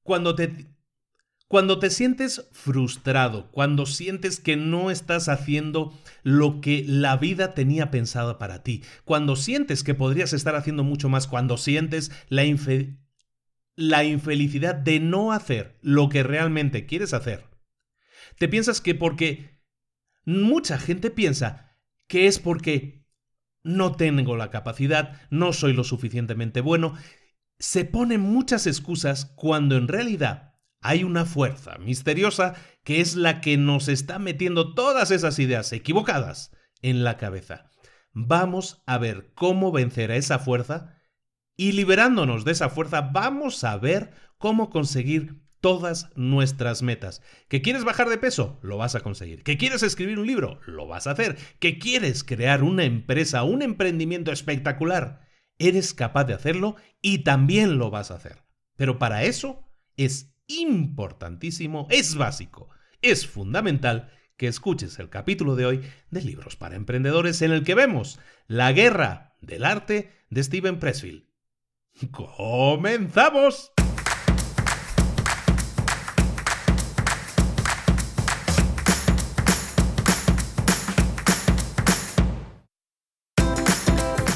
Cuando te sientes frustrado, cuando sientes que no estás haciendo lo que la vida tenía pensado para ti, cuando sientes que podrías estar haciendo mucho más, cuando sientes la infelicidad de no hacer lo que realmente quieres hacer, te piensas que mucha gente piensa que es porque no tengo la capacidad, no soy lo suficientemente bueno. Se ponen muchas excusas cuando en realidad hay una fuerza misteriosa que es la que nos está metiendo todas esas ideas equivocadas en la cabeza. Vamos a ver cómo vencer a esa fuerza y liberándonos de esa fuerza vamos a ver cómo conseguir todas nuestras metas. ¿Que quieres bajar de peso? Lo vas a conseguir. ¿Que quieres escribir un libro? Lo vas a hacer. ¿Que quieres crear una empresa, un emprendimiento espectacular? Eres capaz de hacerlo y también lo vas a hacer. Pero para eso es importantísimo, es básico, es fundamental que escuches el capítulo de hoy de Libros para Emprendedores en el que vemos La guerra del arte de Steven Pressfield. ¡Comenzamos!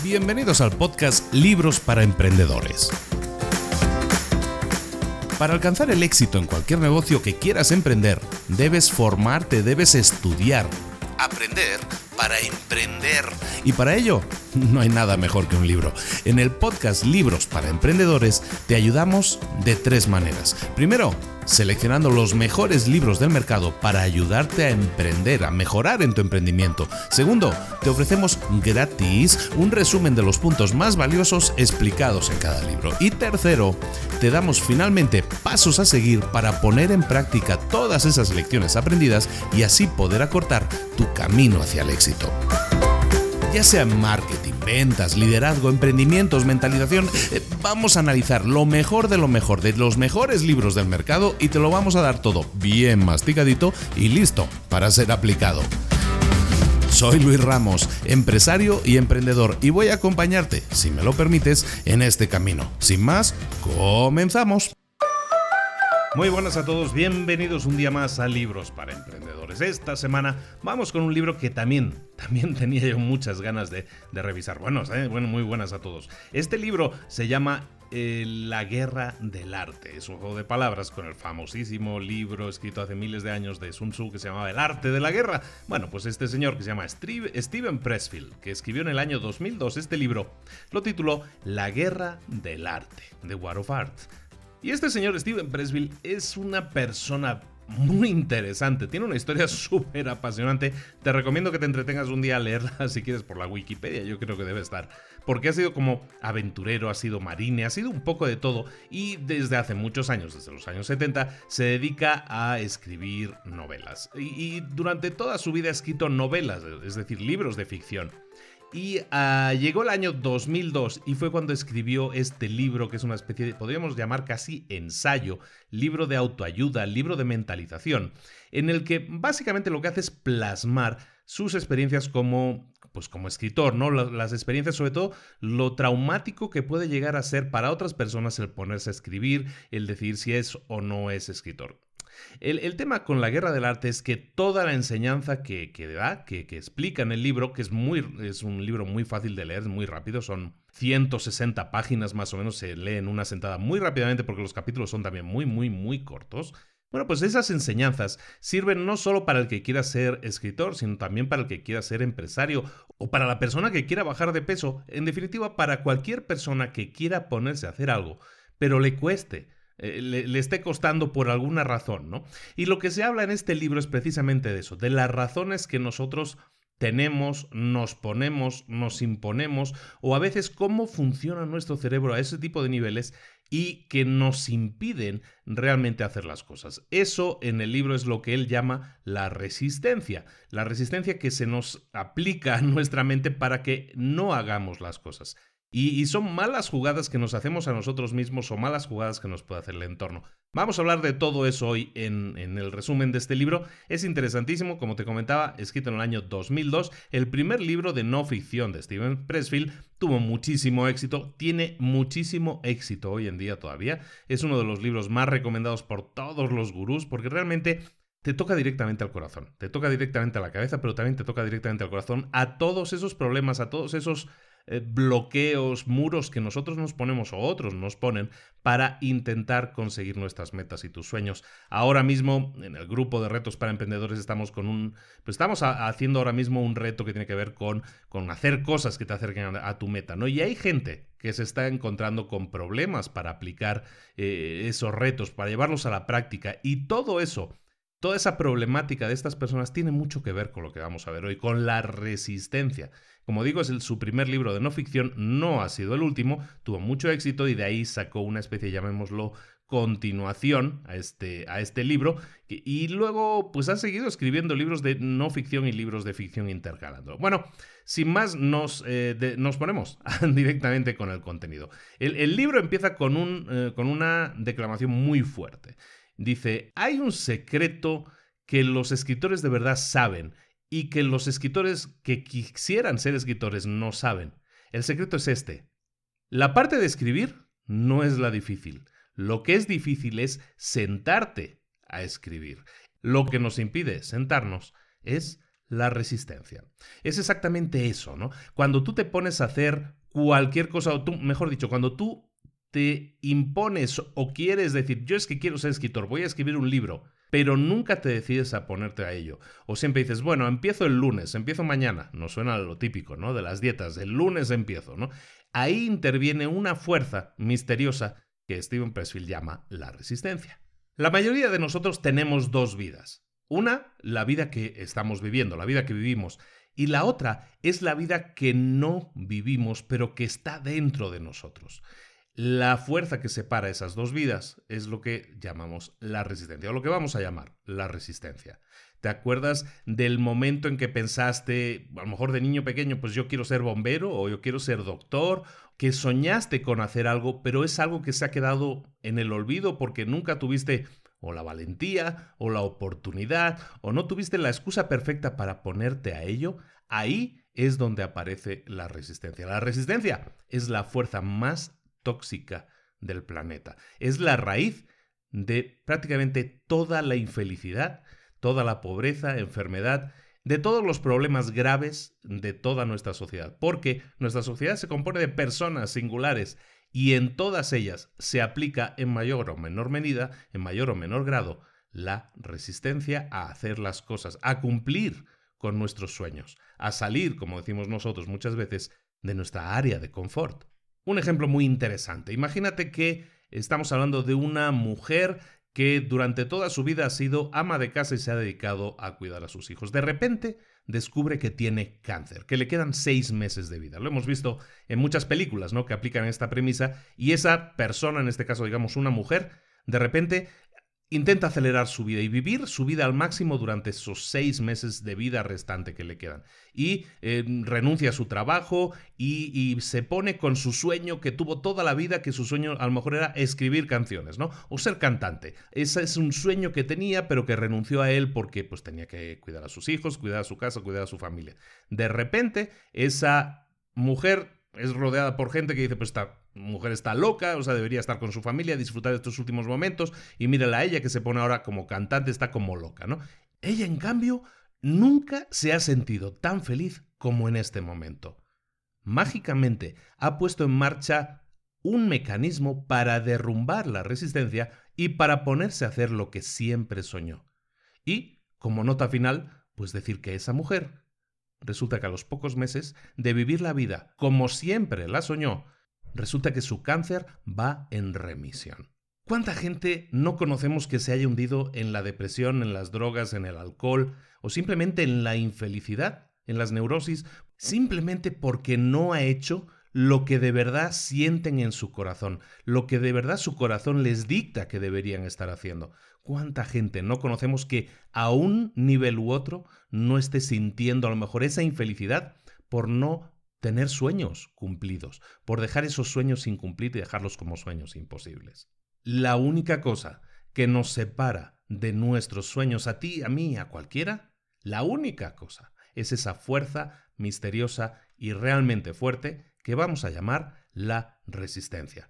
Bienvenidos al podcast Libros para Emprendedores. Para alcanzar el éxito en cualquier negocio que quieras emprender, debes formarte, debes estudiar, aprender para emprender. Y para ello, no hay nada mejor que un libro. En el podcast Libros para Emprendedores te ayudamos de 3 maneras. Primero, seleccionando los mejores libros del mercado para ayudarte a emprender, a mejorar en tu emprendimiento. Segundo, te ofrecemos gratis un resumen de los puntos más valiosos explicados en cada libro. Y tercero, te damos finalmente pasos a seguir para poner en práctica todas esas lecciones aprendidas y así poder acortar tu camino hacia el éxito. Ya sea en marketing, ventas, liderazgo, emprendimientos, mentalización, vamos a analizar lo mejor de los mejores libros del mercado y te lo vamos a dar todo bien masticadito y listo para ser aplicado. Soy Luis Ramos, empresario y emprendedor, y voy a acompañarte, si me lo permites, en este camino. Sin más, comenzamos. Muy buenas a todos, bienvenidos un día más a Libros para Emprendedores. Esta semana vamos con un libro que también tenía yo muchas ganas de revisar. Bueno, muy buenas a todos. Este libro se llama La guerra del arte. Es un juego de palabras con el famosísimo libro escrito hace miles de años de Sun Tzu que se llamaba El arte de la guerra. Bueno, pues este señor que se llama Steven Pressfield, que escribió en el año 2002 este libro, lo tituló La guerra del arte, The War of Art. Y este señor Steven Pressfield es una persona muy interesante, tiene una historia súper apasionante. Te recomiendo que te entretengas un día a leerla si quieres por la Wikipedia, yo creo que debe estar. Porque ha sido como aventurero, ha sido marine, ha sido un poco de todo y desde hace muchos años, desde los años 70, se dedica a escribir novelas. Y durante toda su vida ha escrito novelas, es decir, libros de ficción. Y llegó el año 2002 y fue cuando escribió este libro que es una especie de, podríamos llamar casi ensayo, libro de autoayuda, libro de mentalización, en el que básicamente lo que hace es plasmar sus experiencias como escritor, ¿no? Las experiencias, sobre todo lo traumático que puede llegar a ser para otras personas el ponerse a escribir, el decidir si es o no es escritor. El tema con la guerra del arte es que toda la enseñanza que da, que explica en el libro, que es un libro muy fácil de leer, muy rápido, son 160 páginas más o menos, se lee en una sentada muy rápidamente porque los capítulos son también muy cortos. Bueno, pues esas enseñanzas sirven no solo para el que quiera ser escritor, sino también para el que quiera ser empresario o para la persona que quiera bajar de peso, en definitiva para cualquier persona que quiera ponerse a hacer algo, pero le cueste. Le esté costando por alguna razón, ¿no? Y lo que se habla en este libro es precisamente de eso, de las razones que nosotros tenemos, nos ponemos, nos imponemos, o a veces cómo funciona nuestro cerebro a ese tipo de niveles y que nos impiden realmente hacer las cosas. Eso en el libro es lo que él llama la resistencia que se nos aplica a nuestra mente para que no hagamos las cosas. Y son malas jugadas que nos hacemos a nosotros mismos o malas jugadas que nos puede hacer el entorno. Vamos a hablar de todo eso hoy en el resumen de este libro. Es interesantísimo, como te comentaba, escrito en el año 2002. El primer libro de no ficción de Steven Pressfield tuvo muchísimo éxito, tiene muchísimo éxito hoy en día todavía. Es uno de los libros más recomendados por todos los gurús porque realmente te toca directamente al corazón, te toca directamente a la cabeza, pero también te toca directamente al corazón, a todos esos problemas, a todos esos bloqueos, muros que nosotros nos ponemos o otros nos ponen para intentar conseguir nuestras metas y tus sueños. Ahora mismo en el grupo de retos para emprendedores estamos haciendo ahora mismo un reto que tiene que ver con hacer cosas que te acerquen a tu meta, ¿no? Y hay gente que se está encontrando con problemas para aplicar esos retos, para llevarlos a la práctica, y todo eso, toda esa problemática de estas personas tiene mucho que ver con lo que vamos a ver hoy, con la resistencia. Como digo, es su primer libro de no ficción, no ha sido el último, tuvo mucho éxito y de ahí sacó una especie, llamémoslo, continuación a este libro, y luego pues ha seguido escribiendo libros de no ficción y libros de ficción intercalando. Bueno, sin más nos ponemos directamente con el contenido. El libro empieza con una declamación muy fuerte. Dice, hay un secreto que los escritores de verdad saben y que los escritores que quisieran ser escritores no saben. El secreto es este. La parte de escribir no es la difícil. Lo que es difícil es sentarte a escribir. Lo que nos impide sentarnos es la resistencia. Es exactamente eso, ¿no? Cuando tú te pones a hacer cualquier cosa, o tú, mejor dicho, cuando tú te impones o quieres decir, yo es que quiero ser escritor, voy a escribir un libro, pero nunca te decides a ponerte a ello. O siempre dices, bueno, empiezo el lunes, empiezo mañana. No suena lo típico, ¿no? De las dietas, el lunes empiezo, ¿no? Ahí interviene una fuerza misteriosa que Steven Pressfield llama la resistencia. La mayoría de nosotros tenemos dos vidas. Una, la vida que estamos viviendo, la vida que vivimos. Y la otra es la vida que no vivimos, pero que está dentro de nosotros. La fuerza que separa esas dos vidas es lo que llamamos la resistencia, o lo que vamos a llamar la resistencia. ¿Te acuerdas del momento en que pensaste, a lo mejor de niño pequeño, pues yo quiero ser bombero o yo quiero ser doctor, que soñaste con hacer algo, pero es algo que se ha quedado en el olvido porque nunca tuviste o la valentía o la oportunidad o no tuviste la excusa perfecta para ponerte a ello? Ahí es donde aparece la resistencia. La resistencia es la fuerza más tóxica del planeta. Es la raíz de prácticamente toda la infelicidad, toda la pobreza, enfermedad, de todos los problemas graves de toda nuestra sociedad. Porque nuestra sociedad se compone de personas singulares y en todas ellas se aplica en mayor o menor medida, en mayor o menor grado, la resistencia a hacer las cosas, a cumplir con nuestros sueños, a salir, como decimos nosotros muchas veces, de nuestra área de confort. Un ejemplo muy interesante. Imagínate que estamos hablando de una mujer que durante toda su vida ha sido ama de casa y se ha dedicado a cuidar a sus hijos. De repente descubre que tiene cáncer, que le quedan 6 meses de vida. Lo hemos visto en muchas películas, ¿no?, que aplican esta premisa, y esa persona, en este caso digamos una mujer, de repente intenta acelerar su vida y vivir su vida al máximo durante esos 6 meses de vida restante que le quedan. Y renuncia a su trabajo y se pone con su sueño que tuvo toda la vida, que su sueño a lo mejor era escribir canciones, ¿no? O ser cantante. Ese es un sueño que tenía, pero que renunció a él porque pues tenía que cuidar a sus hijos, cuidar a su casa, cuidar a su familia. De repente, esa mujer es rodeada por gente que dice, pues esta mujer está loca, o sea, debería estar con su familia, disfrutar de estos últimos momentos, y mírala a ella que se pone ahora como cantante, está como loca, ¿no? Ella, en cambio, nunca se ha sentido tan feliz como en este momento. Mágicamente ha puesto en marcha un mecanismo para derrumbar la resistencia y para ponerse a hacer lo que siempre soñó. Y, como nota final, pues decir que esa mujer resulta que a los pocos meses de vivir la vida como siempre la soñó, resulta que su cáncer va en remisión. ¿Cuánta gente no conocemos que se haya hundido en la depresión, en las drogas, en el alcohol o simplemente en la infelicidad, en las neurosis, simplemente porque no ha hecho lo que de verdad sienten en su corazón, lo que de verdad su corazón les dicta que deberían estar haciendo? ¿Cuánta gente no conocemos que a un nivel u otro no esté sintiendo a lo mejor esa infelicidad por no tener sueños cumplidos, por dejar esos sueños sin cumplir y dejarlos como sueños imposibles. La única cosa que nos separa de nuestros sueños, a ti, a mí, a cualquiera, la única cosa es esa fuerza misteriosa y realmente fuerte que vamos a llamar la resistencia.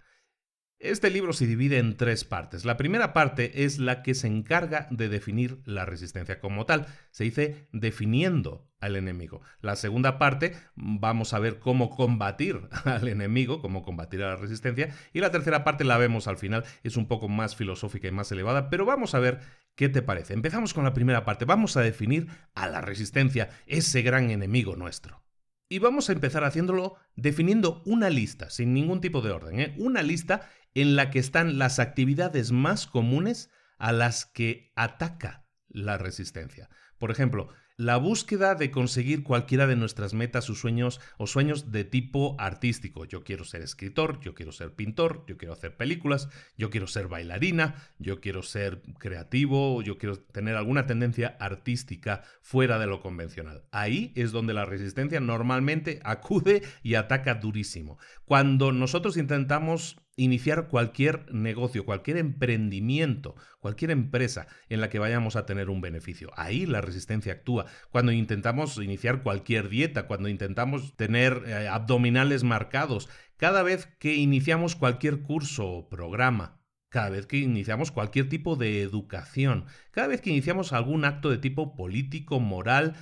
Este libro se divide en 3 partes. La primera parte es la que se encarga de definir la resistencia como tal. Se dice definiendo al enemigo. La segunda parte vamos a ver cómo combatir al enemigo, cómo combatir a la resistencia. Y la tercera parte la vemos al final. Es un poco más filosófica y más elevada, pero vamos a ver qué te parece. Empezamos con la primera parte. Vamos a definir a la resistencia, ese gran enemigo nuestro. Y vamos a empezar haciéndolo definiendo una lista, sin ningún tipo de orden, Una lista en la que están las actividades más comunes a las que ataca la resistencia. Por ejemplo, la búsqueda de conseguir cualquiera de nuestras metas o sueños de tipo artístico. Yo quiero ser escritor, yo quiero ser pintor, yo quiero hacer películas, yo quiero ser bailarina, yo quiero ser creativo, yo quiero tener alguna tendencia artística fuera de lo convencional. Ahí es donde la resistencia normalmente acude y ataca durísimo. Cuando nosotros intentamos iniciar cualquier negocio, cualquier emprendimiento, cualquier empresa en la que vayamos a tener un beneficio. Ahí la resistencia actúa. Cuando intentamos iniciar cualquier dieta, cuando intentamos tener abdominales marcados, cada vez que iniciamos cualquier curso o programa, cada vez que iniciamos cualquier tipo de educación, cada vez que iniciamos algún acto de tipo político, moral,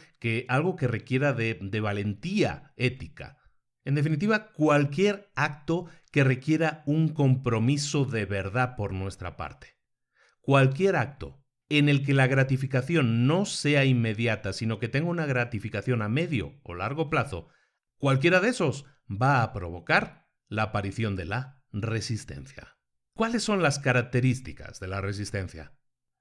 algo que requiera de valentía ética. En definitiva, cualquier acto que requiera un compromiso de verdad por nuestra parte. Cualquier acto en el que la gratificación no sea inmediata, sino que tenga una gratificación a medio o largo plazo, cualquiera de esos va a provocar la aparición de la resistencia. ¿Cuáles son las características de la resistencia?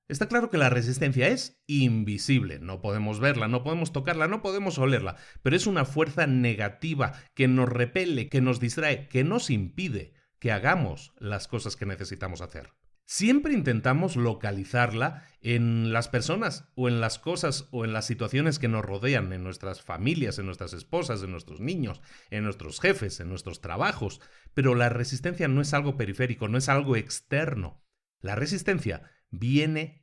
Está claro que la resistencia es invisible, no podemos verla, no podemos tocarla, no podemos olerla, pero es una fuerza negativa que nos repele, que nos distrae, que nos impide que hagamos las cosas que necesitamos hacer. Siempre intentamos localizarla en las personas o en las cosas o en las situaciones que nos rodean, en nuestras familias, en nuestras esposas, en nuestros niños, en nuestros jefes, en nuestros trabajos, pero la resistencia no es algo periférico, no es algo externo. La resistencia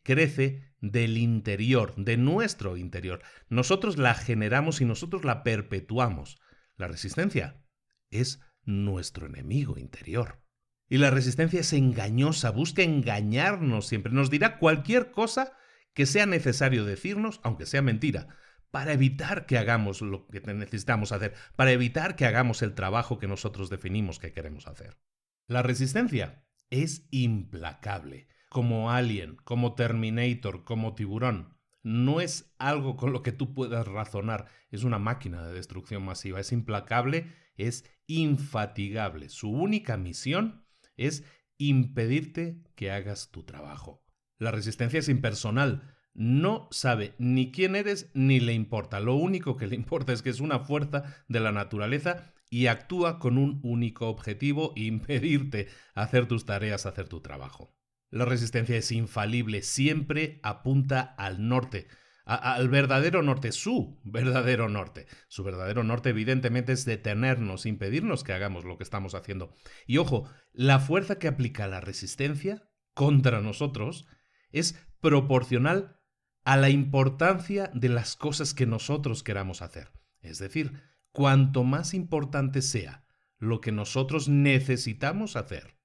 crece del interior, de nuestro interior. Nosotros la generamos y nosotros la perpetuamos. La resistencia es nuestro enemigo interior. Y la resistencia es engañosa, busca engañarnos siempre. Nos dirá cualquier cosa que sea necesario decirnos, aunque sea mentira, para evitar que hagamos lo que necesitamos hacer, para evitar que hagamos el trabajo que nosotros definimos que queremos hacer. La resistencia es implacable. Como Alien, como Terminator, como Tiburón. No es algo con lo que tú puedas razonar. Es una máquina de destrucción masiva. Es implacable, es infatigable. Su única misión es impedirte que hagas tu trabajo. La resistencia es impersonal. No sabe ni quién eres ni le importa. Lo único que le importa es que es una fuerza de la naturaleza y actúa con un único objetivo: impedirte hacer tus tareas, hacer tu trabajo. La resistencia es infalible, siempre apunta al norte, al verdadero norte, su verdadero norte. Su verdadero norte, evidentemente, es detenernos, impedirnos que hagamos lo que estamos haciendo. Y ojo, la fuerza que aplica la resistencia contra nosotros es proporcional a la importancia de las cosas que nosotros queramos hacer. Es decir, cuanto más importante sea lo que nosotros necesitamos hacer,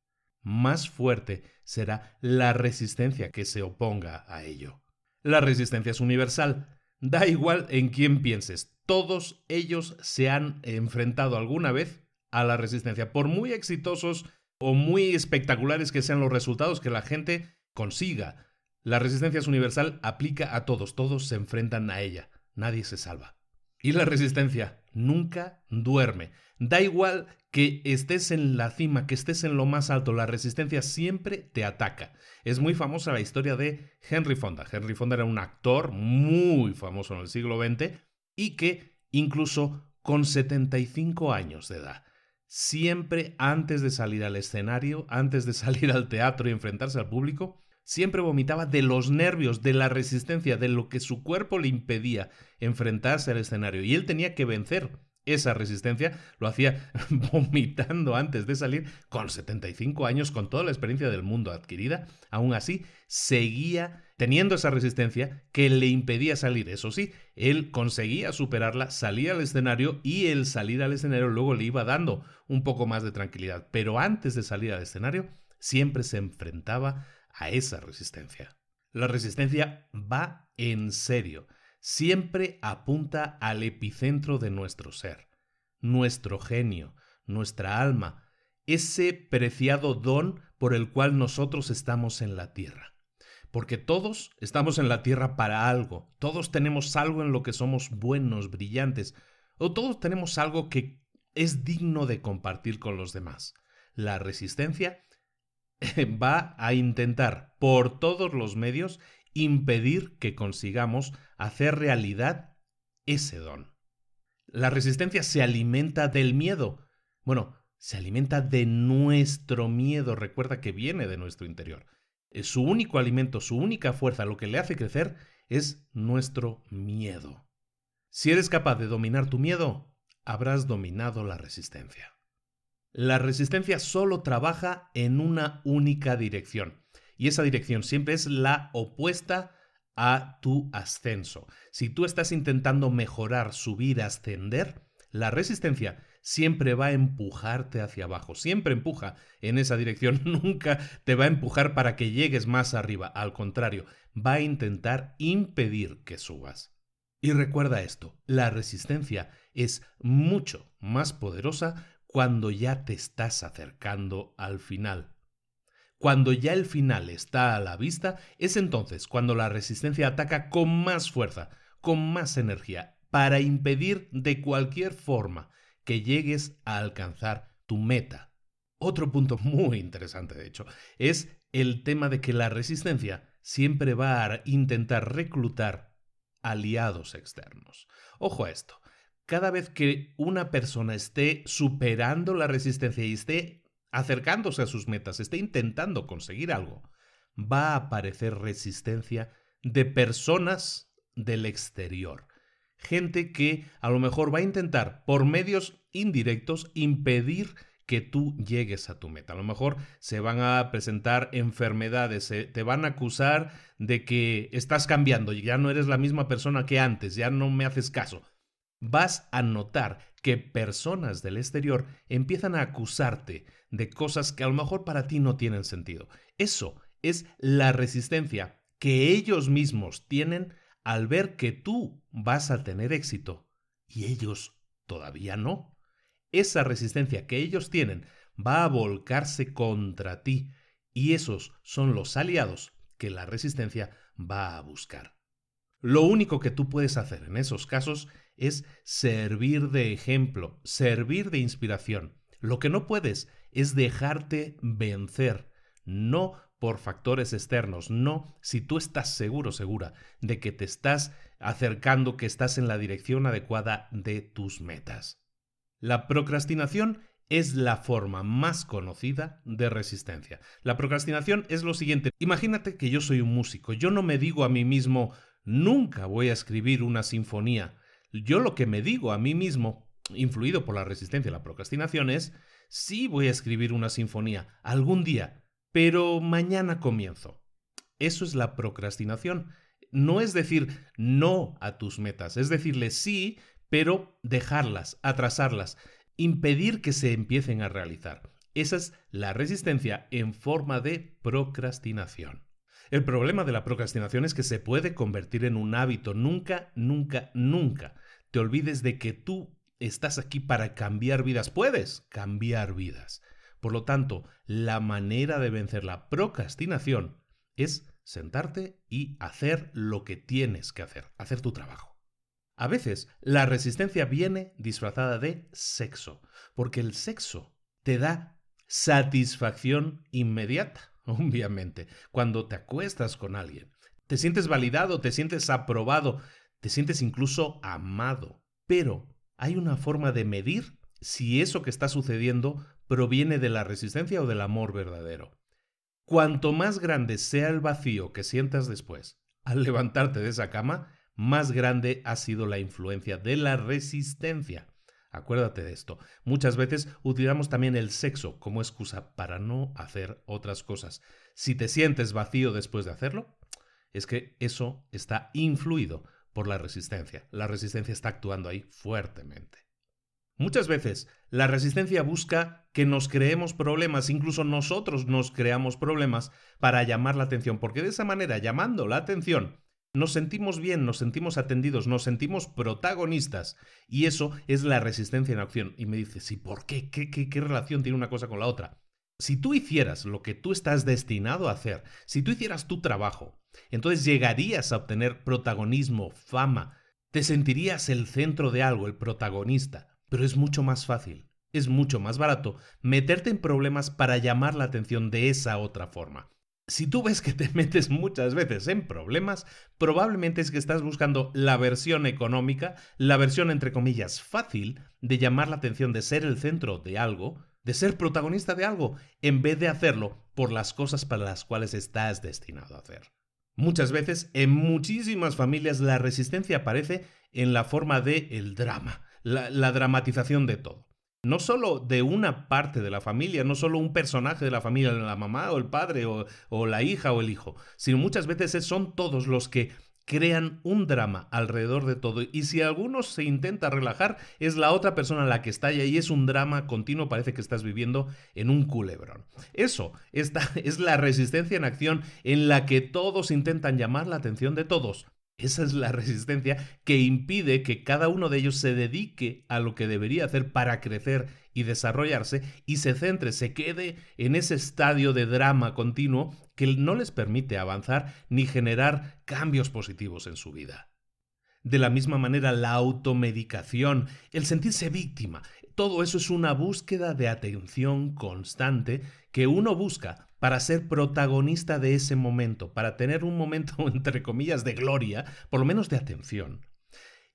más fuerte será la resistencia que se oponga a ello. La resistencia es universal. Da igual en quién pienses. Todos ellos se han enfrentado alguna vez a la resistencia. Por muy exitosos o muy espectaculares que sean los resultados que la gente consiga, la resistencia es universal, aplica a todos. Todos se enfrentan a ella. Nadie se salva. Y la resistencia nunca duerme. Da igual que estés en la cima, que estés en lo más alto, la resistencia siempre te ataca. Es muy famosa la historia de Henry Fonda. Henry Fonda era un actor muy famoso en el siglo XX y que incluso con 75 años de edad, siempre antes de salir al escenario, antes de salir al teatro y enfrentarse al público, siempre vomitaba de los nervios, de la resistencia, de lo que su cuerpo le impedía enfrentarse al escenario. Y él tenía que vencer esa resistencia, lo hacía vomitando antes de salir, con 75 años, con toda la experiencia del mundo adquirida, aún así seguía teniendo esa resistencia que le impedía salir. Eso sí, él conseguía superarla, salía al escenario y el salir al escenario luego le iba dando un poco más de tranquilidad. Pero antes de salir al escenario, siempre se enfrentaba a esa resistencia. La resistencia va en serio. Siempre apunta al epicentro de nuestro ser, nuestro genio, nuestra alma, ese preciado don por el cual nosotros estamos en la tierra. Porque todos estamos en la tierra para algo, todos tenemos algo en lo que somos buenos, brillantes, o todos tenemos algo que es digno de compartir con los demás. La resistencia va a intentar por todos los medios impedir que consigamos hacer realidad ese don. La resistencia se alimenta del miedo. Bueno, se alimenta de nuestro miedo. Recuerda que viene de nuestro interior. Su único alimento, su única fuerza, lo que le hace crecer es nuestro miedo. Si eres capaz de dominar tu miedo, habrás dominado la resistencia. La resistencia solo trabaja en una única dirección. Y esa dirección siempre es la opuesta a tu ascenso. Si tú estás intentando mejorar, subir, ascender, la resistencia siempre va a empujarte hacia abajo. Siempre empuja en esa dirección. Nunca te va a empujar para que llegues más arriba. Al contrario, va a intentar impedir que subas. Y recuerda esto, la resistencia es mucho más poderosa cuando ya te estás acercando al final. Cuando ya el final está a la vista, es entonces cuando la resistencia ataca con más fuerza, con más energía, para impedir de cualquier forma que llegues a alcanzar tu meta. Otro punto muy interesante, de hecho, es el tema de que la resistencia siempre va a intentar reclutar aliados externos. Ojo a esto. Cada vez que una persona esté superando la resistencia y esté acercándose a sus metas, esté intentando conseguir algo, va a aparecer resistencia de personas del exterior. Gente que a lo mejor va a intentar, por medios indirectos, impedir que tú llegues a tu meta. A lo mejor se van a presentar enfermedades, te van a acusar de que estás cambiando, ya no eres la misma persona que antes, ya no me haces caso. Vas a notar que personas del exterior empiezan a acusarte de cosas que a lo mejor para ti no tienen sentido. Eso es la resistencia que ellos mismos tienen al ver que tú vas a tener éxito y ellos todavía no. Esa resistencia que ellos tienen va a volcarse contra ti y esos son los aliados que la resistencia va a buscar. Lo único que tú puedes hacer en esos casos es servir de ejemplo, servir de inspiración. Lo que no puedes es dejarte vencer, no por factores externos, no si tú estás seguro, segura de que te estás acercando, que estás en la dirección adecuada de tus metas. La procrastinación es la forma más conocida de resistencia. La procrastinación es lo siguiente. Imagínate que yo soy un músico. Yo no me digo a mí mismo, nunca voy a escribir una sinfonía. Yo lo que me digo a mí mismo, influido por la resistencia y la procrastinación, es, sí voy a escribir una sinfonía algún día, pero mañana comienzo. Eso es la procrastinación. No es decir no a tus metas, es decirle sí, pero dejarlas, atrasarlas, impedir que se empiecen a realizar. Esa es la resistencia en forma de procrastinación. El problema de la procrastinación es que se puede convertir en un hábito. Nunca, nunca, nunca te olvides de que tú estás aquí para cambiar vidas. Puedes cambiar vidas. Por lo tanto, la manera de vencer la procrastinación es sentarte y hacer lo que tienes que hacer, hacer tu trabajo. A veces la resistencia viene disfrazada de sexo, porque el sexo te da satisfacción inmediata, obviamente. Cuando te acuestas con alguien, te sientes validado, te sientes aprobado, te sientes incluso amado. Pero hay una forma de medir si eso que está sucediendo proviene de la resistencia o del amor verdadero. Cuanto más grande sea el vacío que sientas después, al levantarte de esa cama, más grande ha sido la influencia de la resistencia. Acuérdate de esto. Muchas veces utilizamos también el sexo como excusa para no hacer otras cosas. Si te sientes vacío después de hacerlo, es que eso está influido por la resistencia. La resistencia está actuando ahí fuertemente. Muchas veces la resistencia busca que nos creemos problemas, incluso nosotros nos creamos problemas para llamar la atención, porque de esa manera, llamando la atención, nos sentimos bien, nos sentimos atendidos, nos sentimos protagonistas, y eso es la resistencia en acción. Y me dices, ¿y por qué? ¿Qué relación tiene una cosa con la otra? Si tú hicieras lo que tú estás destinado a hacer, si tú hicieras tu trabajo, entonces llegarías a obtener protagonismo, fama, te sentirías el centro de algo, el protagonista. Pero es mucho más fácil, es mucho más barato meterte en problemas para llamar la atención de esa otra forma. Si tú ves que te metes muchas veces en problemas, probablemente es que estás buscando la versión económica, la versión entre comillas fácil de llamar la atención, de ser el centro de algo, de ser protagonista de algo, en vez de hacerlo por las cosas para las cuales estás destinado a hacer. Muchas veces, en muchísimas familias, la resistencia aparece en la forma de el drama, la dramatización de todo. No solo de una parte de la familia, no solo un personaje de la familia, la mamá o el padre o la hija o el hijo, sino muchas veces son todos los que crean un drama alrededor de todo, y si alguno se intenta relajar, es la otra persona la que estalla y es un drama continuo, parece que estás viviendo en un culebrón. Eso, esta es la resistencia en acción, en la que todos intentan llamar la atención de todos. Esa es la resistencia que impide que cada uno de ellos se dedique a lo que debería hacer para crecer y desarrollarse, y se centre, se quede en ese estadio de drama continuo que no les permite avanzar ni generar cambios positivos en su vida. De la misma manera, la automedicación, el sentirse víctima, todo eso es una búsqueda de atención constante que uno busca para ser protagonista de ese momento, para tener un momento, entre comillas, de gloria, por lo menos de atención.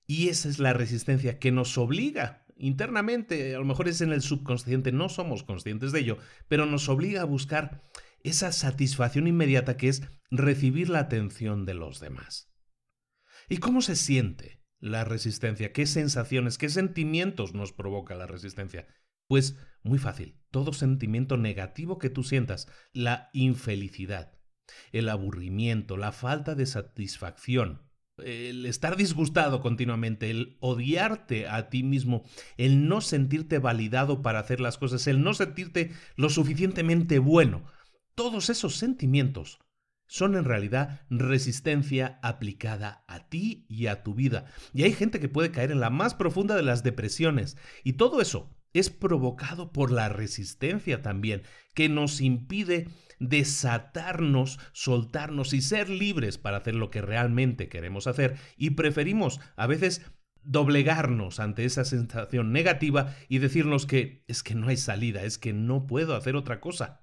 Y esa es la resistencia que nos obliga internamente, a lo mejor es en el subconsciente, no somos conscientes de ello, pero nos obliga a buscar esa satisfacción inmediata que es recibir la atención de los demás. ¿Y cómo se siente la resistencia? ¿Qué sensaciones, qué sentimientos nos provoca la resistencia? Pues muy fácil, todo sentimiento negativo que tú sientas, la infelicidad, el aburrimiento, la falta de satisfacción, el estar disgustado continuamente, el odiarte a ti mismo, el no sentirte validado para hacer las cosas, el no sentirte lo suficientemente bueno, todos esos sentimientos son en realidad resistencia aplicada a ti y a tu vida. Y hay gente que puede caer en la más profunda de las depresiones, y todo eso es provocado por la resistencia también, que nos impide desatarnos, soltarnos y ser libres para hacer lo que realmente queremos hacer, y preferimos a veces doblegarnos ante esa sensación negativa y decirnos que es que no hay salida, es que no puedo hacer otra cosa.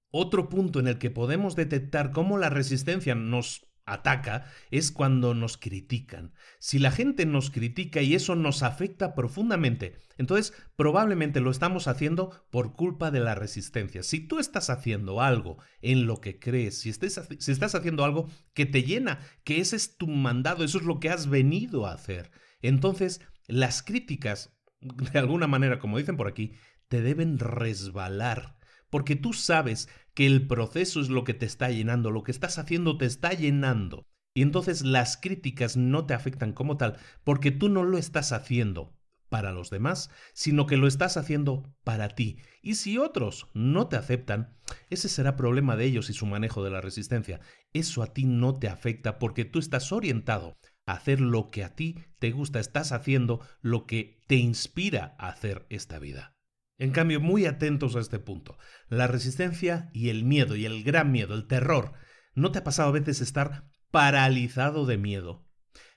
Otro punto en el que podemos detectar cómo la resistencia nos ataca es cuando nos critican. Si la gente nos critica y eso nos afecta profundamente, entonces probablemente lo estamos haciendo por culpa de la resistencia. Si tú estás haciendo algo en lo que crees, si estás haciendo algo que te llena, que ese es tu mandado, eso es lo que has venido a hacer, entonces las críticas, de alguna manera, como dicen por aquí, te deben resbalar. Porque tú sabes que el proceso es lo que te está llenando, lo que estás haciendo te está llenando. Y entonces las críticas no te afectan como tal, porque tú no lo estás haciendo para los demás, sino que lo estás haciendo para ti. Y si otros no te aceptan, ese será problema de ellos y su manejo de la resistencia. Eso a ti no te afecta porque tú estás orientado a hacer lo que a ti te gusta, estás haciendo lo que te inspira a hacer esta vida. En cambio, muy atentos a este punto. La resistencia y el miedo, y el gran miedo, el terror. ¿No te ha pasado a veces estar paralizado de miedo?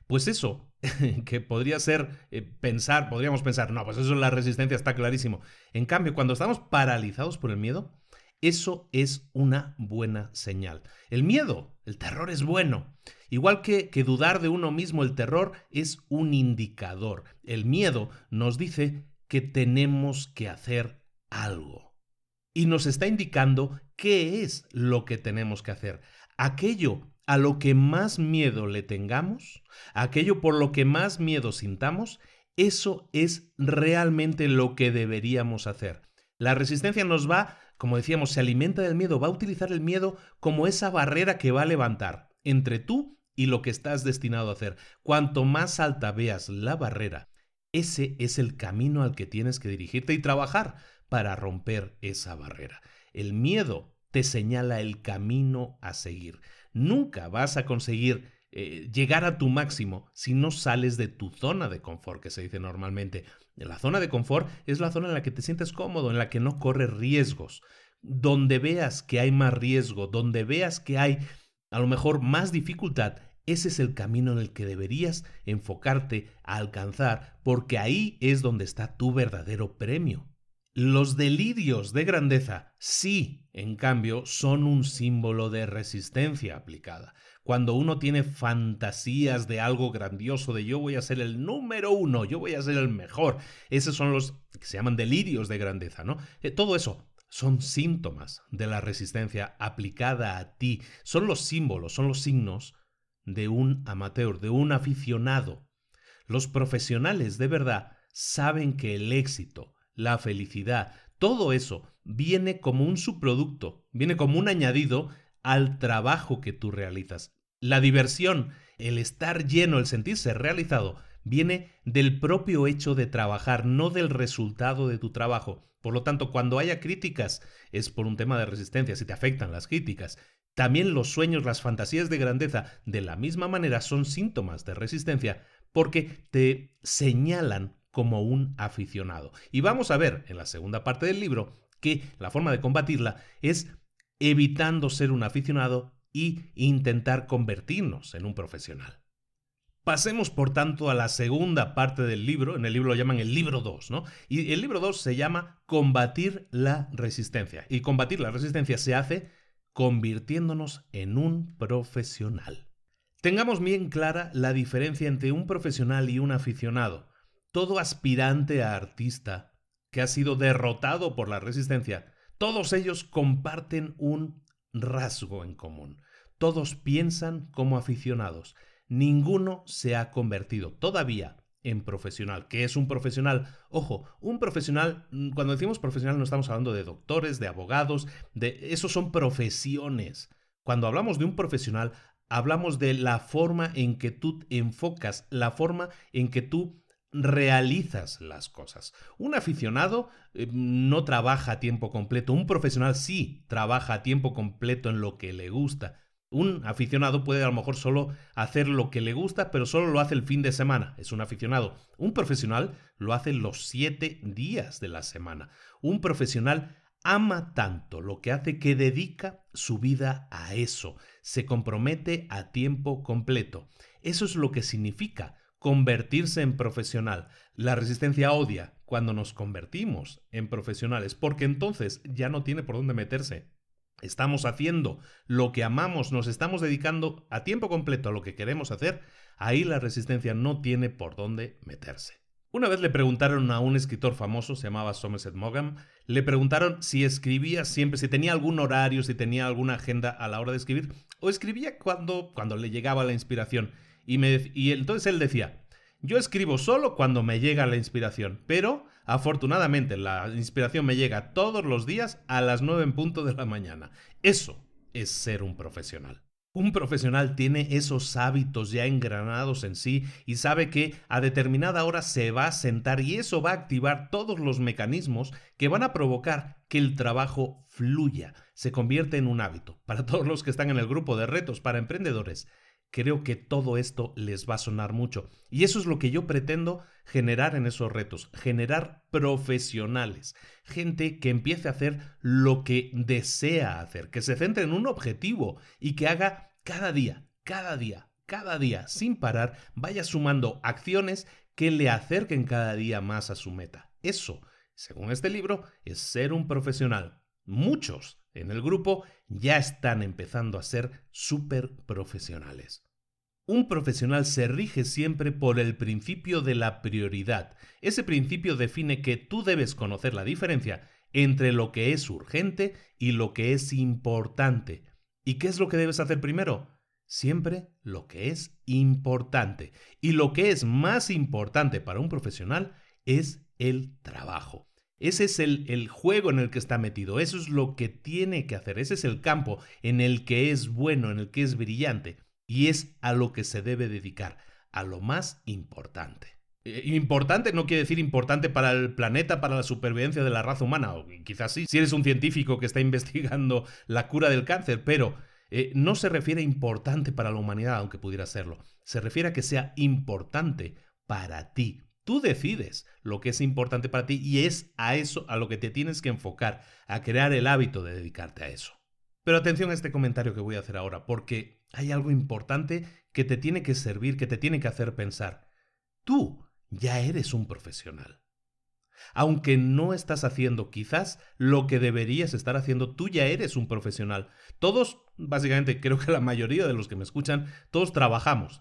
Pues eso, que podría ser podríamos pensar, no, pues eso es la resistencia, está clarísimo. En cambio, cuando estamos paralizados por el miedo, eso es una buena señal. El miedo, el terror es bueno. Igual que dudar de uno mismo, el terror es un indicador. El miedo nos dice que tenemos que hacer algo. Y nos está indicando qué es lo que tenemos que hacer. Aquello a lo que más miedo le tengamos, aquello por lo que más miedo sintamos, Eso es realmente lo que deberíamos hacer. La resistencia nos va, como decíamos, se alimenta del miedo, va a utilizar el miedo como esa barrera que va a levantar entre tú y lo que estás destinado a hacer. Cuanto más alta veas la barrera, ese es el camino al que tienes que dirigirte y trabajar para romper esa barrera. El miedo te señala el camino a seguir. Nunca vas a conseguir llegar a tu máximo si no sales de tu zona de confort, que se dice normalmente. La zona de confort es la zona en la que te sientes cómodo, en la que no corres riesgos. Donde veas que hay más riesgo, donde veas que hay a lo mejor más dificultad, ese es el camino en el que deberías enfocarte a alcanzar, porque ahí es donde está tu verdadero premio. Los delirios de grandeza, sí, en cambio, son un símbolo de resistencia aplicada. Cuando uno tiene fantasías de algo grandioso, de yo voy a ser el número uno, yo voy a ser el mejor, esos son los que se llaman delirios de grandeza, ¿no? Todo eso son síntomas de la resistencia aplicada a ti, son los símbolos, son los signos de un amateur, de un aficionado. Los profesionales de verdad saben que el éxito, la felicidad, todo eso viene como un subproducto, viene como un añadido al trabajo que tú realizas. La diversión, el estar lleno, el sentirse realizado, viene del propio hecho de trabajar, no del resultado de tu trabajo. Por lo tanto, cuando haya críticas, es por un tema de resistencia, si te afectan las críticas. También los sueños, las fantasías de grandeza, de la misma manera, son síntomas de resistencia porque te señalan como un aficionado. Y vamos a ver en la segunda parte del libro que la forma de combatirla es evitando ser un aficionado y intentar convertirnos en un profesional. Pasemos, por tanto, a la segunda parte del libro. En el libro lo llaman el libro 2, ¿no? Y el libro 2 se llama Combatir la resistencia. Y combatir la resistencia se hace convirtiéndonos en un profesional. Tengamos bien clara la diferencia entre un profesional y un aficionado. Todo aspirante a artista que ha sido derrotado por la resistencia, todos ellos comparten un rasgo en común. Todos piensan como aficionados. Ninguno se ha convertido todavía en profesional. ¿Qué es un profesional? Ojo, un profesional, cuando decimos profesional no estamos hablando de doctores, de abogados, esos son profesiones. Cuando hablamos de un profesional, hablamos de la forma en que tú enfocas, la forma en que tú realizas las cosas. Un aficionado no trabaja a tiempo completo. Un profesional sí trabaja a tiempo completo en lo que le gusta. Un aficionado puede a lo mejor solo hacer lo que le gusta, pero solo lo hace el fin de semana. Es un aficionado. Un profesional lo hace los 7 días de la semana. Un profesional ama tanto lo que hace que dedica su vida a eso. Se compromete a tiempo completo. Eso es lo que significa convertirse en profesional. La resistencia odia cuando nos convertimos en profesionales, porque entonces ya no tiene por dónde meterse. Estamos haciendo lo que amamos, nos estamos dedicando a tiempo completo a lo que queremos hacer, ahí la resistencia no tiene por dónde meterse. Una vez le preguntaron a un escritor famoso, se llamaba Somerset Maugham, le preguntaron si escribía siempre, si tenía algún horario, si tenía alguna agenda a la hora de escribir, o escribía cuando le llegaba la inspiración. Y entonces él decía, yo escribo solo cuando me llega la inspiración, pero afortunadamente la inspiración me llega todos los días a las 9 en punto de la mañana. Eso es ser un profesional. Un profesional tiene esos hábitos ya engranados en sí y sabe que a determinada hora se va a sentar y eso va a activar todos los mecanismos que van a provocar que el trabajo fluya, se convierte en un hábito. Para todos los que están en el grupo de retos para emprendedores, creo que todo esto les va a sonar mucho. Y eso es lo que yo pretendo generar en esos retos. Generar profesionales. Gente que empiece a hacer lo que desea hacer. Que se centre en un objetivo y que haga cada día, sin parar, vaya sumando acciones que le acerquen cada día más a su meta. Eso, según este libro, es ser un profesional. Muchos en el grupo ya están empezando a ser súper profesionales. Un profesional se rige siempre por el principio de la prioridad. Ese principio define que tú debes conocer la diferencia entre lo que es urgente y lo que es importante. ¿Y qué es lo que debes hacer primero? siempre lo que es importante. Y lo que es más importante para un profesional es el trabajo. Ese es el juego en el que está metido, eso es lo que tiene que hacer, ese es el campo en el que es bueno, en el que es brillante, y es a lo que se debe dedicar, a lo más importante. Importante no quiere decir importante para el planeta, para la supervivencia de la raza humana, o quizás sí, si eres un científico que está investigando la cura del cáncer, pero no se refiere a importante para la humanidad, aunque pudiera serlo, se refiere a que sea importante para ti. Tú decides lo que es importante para ti y es a eso a lo que te tienes que enfocar, a crear el hábito de dedicarte a eso. Pero atención a este comentario que voy a hacer ahora, porque hay algo importante que te tiene que servir, que te tiene que hacer pensar. Tú ya eres un profesional. Aunque no estás haciendo quizás lo que deberías estar haciendo, tú ya eres un profesional. Todos, básicamente, creo que la mayoría de los que me escuchan, todos trabajamos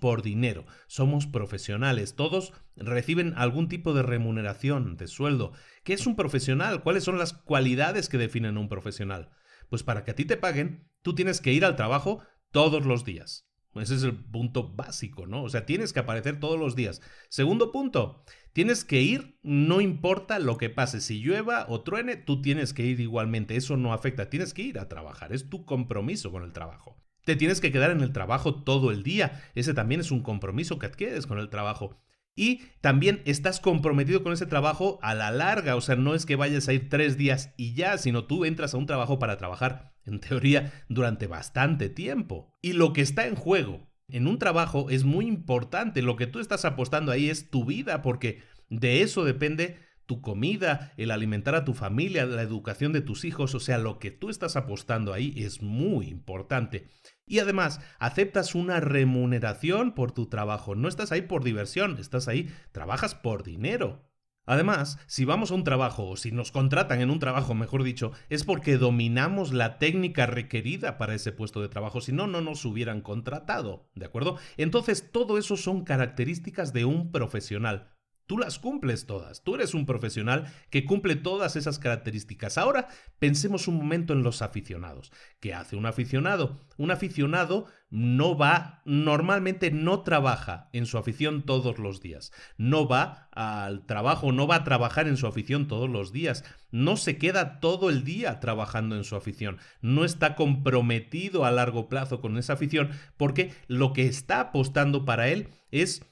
por dinero, somos profesionales, todos reciben algún tipo de remuneración, de sueldo. ¿Qué es un profesional? ¿Cuáles son las cualidades que definen un profesional? Pues para que a ti te paguen, tú tienes que ir al trabajo todos los días. Ese es el punto básico, ¿no? O sea, tienes que aparecer todos los días. Segundo punto, tienes que ir, no importa lo que pase, si llueva o truene, tú tienes que ir igualmente, eso no afecta, tienes que ir a trabajar, es tu compromiso con el trabajo. Te tienes que quedar en el trabajo todo el día, ese también es un compromiso que adquieres con el trabajo. Y también estás comprometido con ese trabajo a la larga, o sea, no es que vayas a ir 3 días y ya, sino tú entras a un trabajo para trabajar, en teoría, durante bastante tiempo. Y lo que está en juego en un trabajo es muy importante, lo que tú estás apostando ahí es tu vida, porque de eso depende tu comida, el alimentar a tu familia, la educación de tus hijos, o sea, lo que tú estás apostando ahí es muy importante. Y además, aceptas una remuneración por tu trabajo. No estás ahí por diversión, estás ahí, trabajas por dinero. Además, si vamos a un trabajo, o si nos contratan en un trabajo, mejor dicho, es porque dominamos la técnica requerida para ese puesto de trabajo, si no, no nos hubieran contratado, ¿de acuerdo? Entonces, todo eso son características de un profesional. Tú las cumples todas, tú eres un profesional que cumple todas esas características. Ahora pensemos un momento en los aficionados. ¿Qué hace un aficionado? Un aficionado normalmente no trabaja en su afición todos los días. No va al trabajo, no va a trabajar en su afición todos los días. No se queda todo el día trabajando en su afición. No está comprometido a largo plazo con esa afición porque lo que está apostando para él es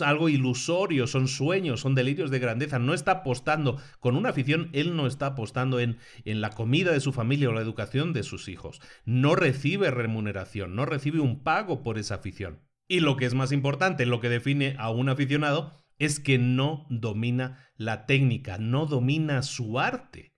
algo ilusorio, son sueños, son delirios de grandeza. No está apostando con una afición, él no está apostando en la comida de su familia o la educación de sus hijos. No recibe remuneración, no recibe un pago por esa afición. Y lo que es más importante, lo que define a un aficionado es que no domina la técnica, no domina su arte.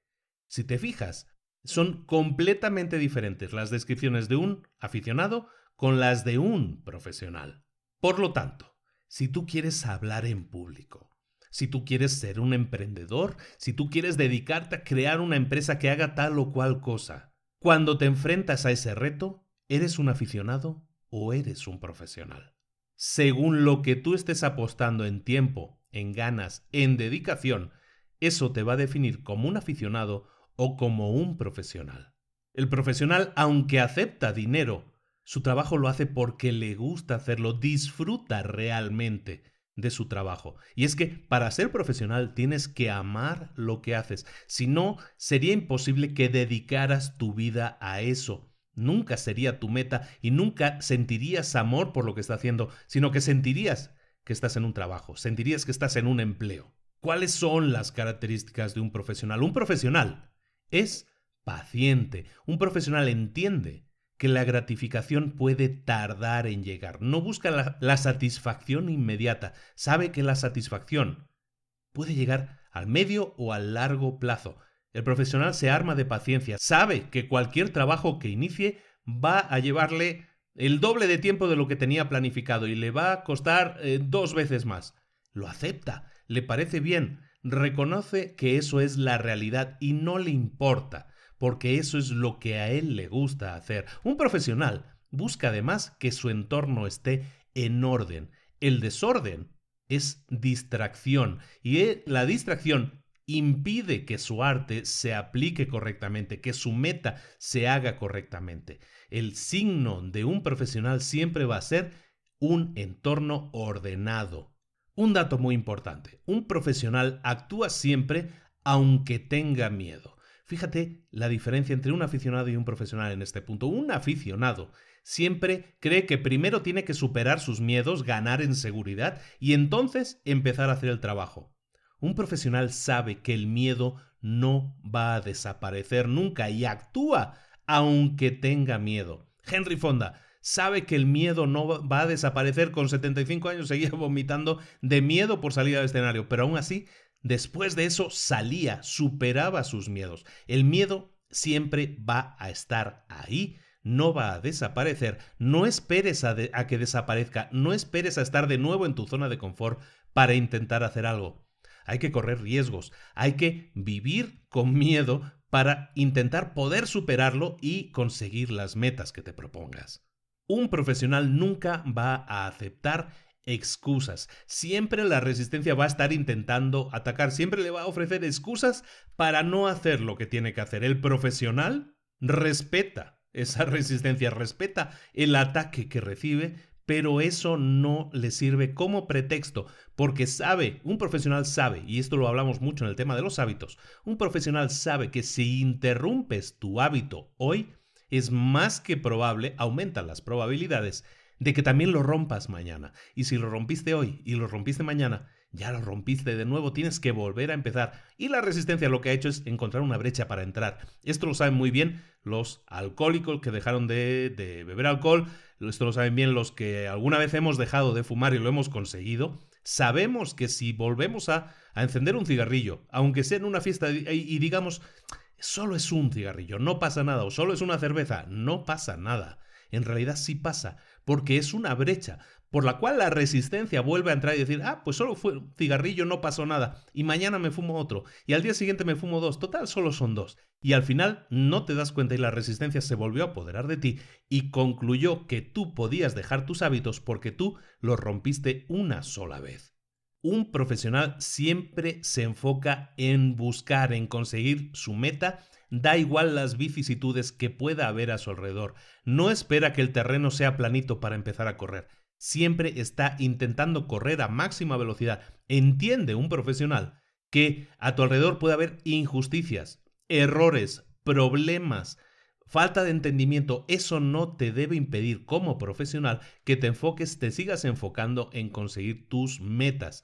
Si te fijas, son completamente diferentes las descripciones de un aficionado con las de un profesional. Por lo tanto, si tú quieres hablar en público, si tú quieres ser un emprendedor, si tú quieres dedicarte a crear una empresa que haga tal o cual cosa, cuando te enfrentas a ese reto, ¿eres un aficionado o eres un profesional? Según lo que tú estés apostando en tiempo, en ganas, en dedicación, eso te va a definir como un aficionado o como un profesional. El profesional, aunque acepta dinero, su trabajo lo hace porque le gusta hacerlo, disfruta realmente de su trabajo. Y es que para ser profesional tienes que amar lo que haces. Si no, sería imposible que dedicaras tu vida a eso. Nunca sería tu meta y nunca sentirías amor por lo que estás haciendo, sino que sentirías que estás en un trabajo, sentirías que estás en un empleo. ¿Cuáles son las características de un profesional? Un profesional es paciente. Un profesional entiende que la gratificación puede tardar en llegar. No busca la satisfacción inmediata. Sabe que la satisfacción puede llegar al medio o al largo plazo. El profesional se arma de paciencia. Sabe que cualquier trabajo que inicie va a llevarle el doble de tiempo de lo que tenía planificado y le va a costar 2 veces más. Lo acepta, le parece bien, reconoce que eso es la realidad y no le importa, porque eso es lo que a él le gusta hacer. Un profesional busca además que su entorno esté en orden. El desorden es distracción y la distracción impide que su arte se aplique correctamente, que su meta se haga correctamente. El signo de un profesional siempre va a ser un entorno ordenado. Un dato muy importante, un profesional actúa siempre aunque tenga miedo. Fíjate la diferencia entre un aficionado y un profesional en este punto. Un aficionado siempre cree que primero tiene que superar sus miedos, ganar en seguridad y entonces empezar a hacer el trabajo. Un profesional sabe que el miedo no va a desaparecer nunca y actúa aunque tenga miedo. Henry Fonda sabe que el miedo no va a desaparecer. Con 75 años seguía vomitando de miedo por salir al escenario, pero aún así, después de eso salía, superaba sus miedos. El miedo siempre va a estar ahí, no va a desaparecer. No esperes a que desaparezca, no esperes a estar de nuevo en tu zona de confort para intentar hacer algo. Hay que correr riesgos, hay que vivir con miedo para intentar poder superarlo y conseguir las metas que te propongas. Un profesional nunca va a aceptar excusas. Siempre la resistencia va a estar intentando atacar, siempre le va a ofrecer excusas para no hacer lo que tiene que hacer. El profesional respeta esa resistencia, respeta el ataque que recibe, pero eso no le sirve como pretexto, porque sabe, un profesional sabe, y esto lo hablamos mucho en el tema de los hábitos, un profesional sabe que si interrumpes tu hábito hoy, es más que probable, aumentan las probabilidades de que también lo rompas mañana. Y si lo rompiste hoy y lo rompiste mañana, ya lo rompiste de nuevo, tienes que volver a empezar. Y la resistencia lo que ha hecho es encontrar una brecha para entrar. Esto lo saben muy bien los alcohólicos que dejaron de beber alcohol, esto lo saben bien los que alguna vez hemos dejado de fumar y lo hemos conseguido. Sabemos que si volvemos a encender un cigarrillo, aunque sea en una fiesta y digamos, solo es un cigarrillo, no pasa nada, o solo es una cerveza, no pasa nada. En realidad sí pasa, porque es una brecha por la cual la resistencia vuelve a entrar y decir, pues solo fue un cigarrillo, no pasó nada, y mañana me fumo otro, y al día siguiente me fumo dos, total, solo son dos. Y al final no te das cuenta y la resistencia se volvió a apoderar de ti y concluyó que tú podías dejar tus hábitos porque tú los rompiste una sola vez. Un profesional siempre se enfoca en buscar, en conseguir su meta, da igual las vicisitudes que pueda haber a su alrededor. No espera que el terreno sea planito para empezar a correr. Siempre está intentando correr a máxima velocidad. Entiende un profesional que a tu alrededor puede haber injusticias, errores, problemas, falta de entendimiento. Eso no te debe impedir como profesional que te sigas enfocando en conseguir tus metas.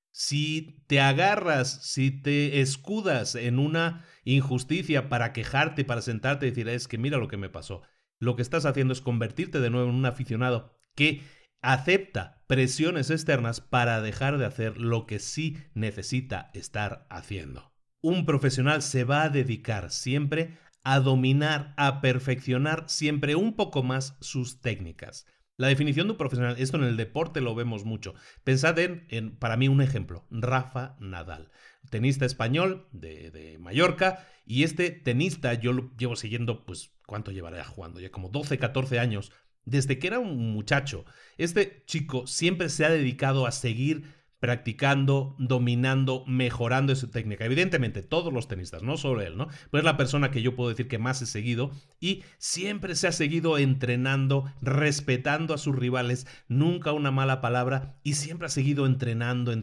Si te agarras, si te escudas en una injusticia para quejarte, para sentarte y decir, es que mira lo que me pasó, lo que estás haciendo es convertirte de nuevo en un aficionado que acepta presiones externas para dejar de hacer lo que sí necesita estar haciendo. Un profesional se va a dedicar siempre a dominar, a perfeccionar siempre un poco más sus técnicas. La definición de un profesional, esto en el deporte lo vemos mucho. Pensad para mí un ejemplo, Rafa Nadal, tenista español de Mallorca, y este tenista yo lo llevo siguiendo, pues, ¿cuánto llevará jugando? Ya como 12, 14 años, desde que era un muchacho. Este chico siempre se ha dedicado a seguir practicando, dominando, mejorando su técnica. Evidentemente, todos los tenistas, no solo él, ¿no? Pues es la persona que yo puedo decir que más he seguido y siempre se ha seguido entrenando, respetando a sus rivales, nunca una mala palabra y siempre ha seguido entrenando